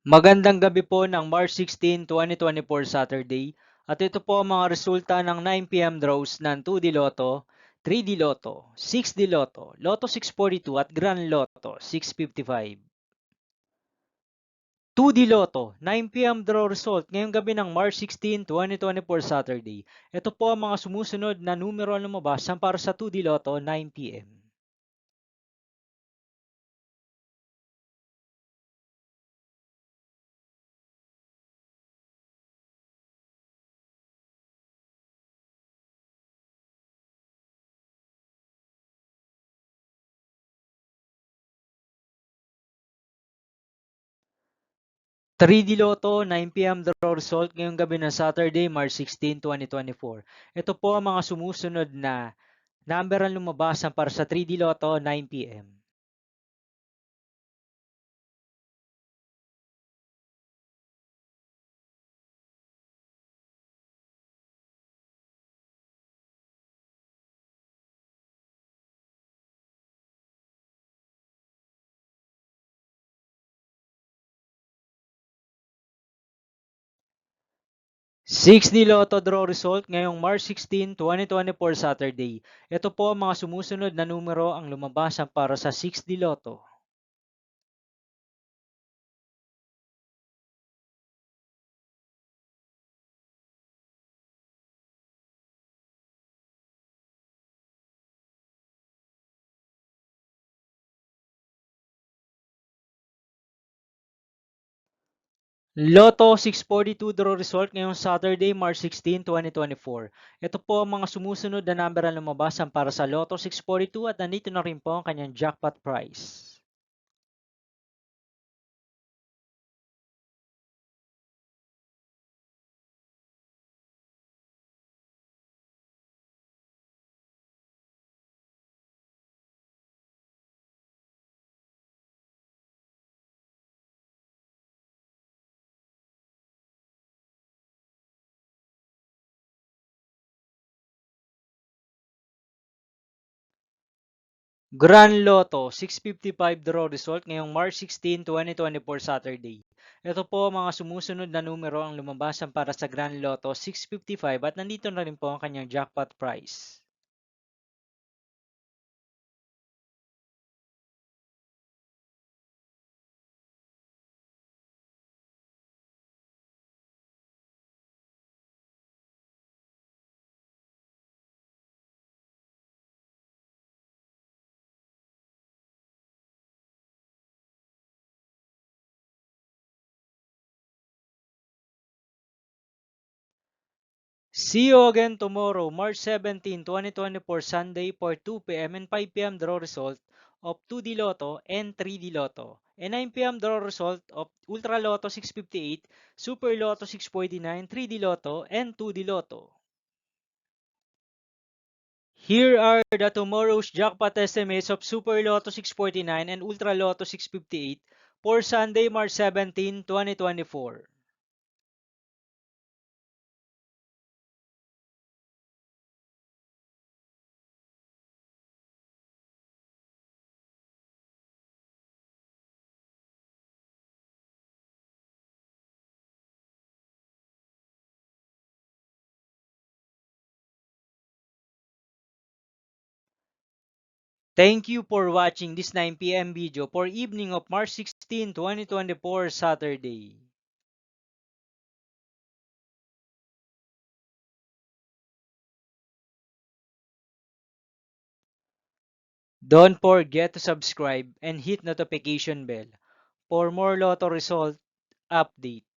Magandang gabi po ng March 16, 2024 Saturday at ito po ang mga resulta ng 9 p.m. draws ng 2D Lotto, 3D Lotto, 6D Lotto, Lotto 642 at Grand Lotto 655. 2D Lotto, 9 p.m. draw result ngayong gabi ng March 16, 2024 Saturday. Ito po ang mga sumusunod na numero na lumabas para sa 2D Lotto 9 p.m. 3D Lotto, 9 p.m. draw result ngayong gabi ng Saturday, March 16, 2024. Ito po ang mga sumusunod na number ang lumabas para sa 3D Lotto 9 p.m. 6D Lotto draw result ngayong March 16, 2024 Saturday. Ito po ang mga sumusunod na numero ang lumabas para sa 6D Lotto. Lotto 642 draw result ngayong Saturday, March 16, 2024. Ito po ang mga sumusunod na number ang lumabas para sa Lotto 642 at nandito na rin po ang kanyang jackpot price. Grand Lotto 655 draw result ngayong March 16, 2024 Saturday. Ito po ang mga sumusunod na numero ang lumabas para sa Grand Lotto 655 at nandito na rin po ang kanyang jackpot price. See you again tomorrow, March 17, 2024 Sunday for 2 p.m. and 5 p.m. draw result of 2D Lotto and 3D Lotto. And 9 p.m. draw result of Ultra Lotto 658, Super Lotto 649, 3D Lotto, and 2D Lotto. Here are the tomorrow's jackpot estimates of Super Lotto 649 and Ultra Lotto 658 for Sunday, March 17, 2024. Thank you for watching this 9 p.m. video for evening of March 16, 2024 Saturday. Don't forget to subscribe and hit notification bell for more Lotto result update.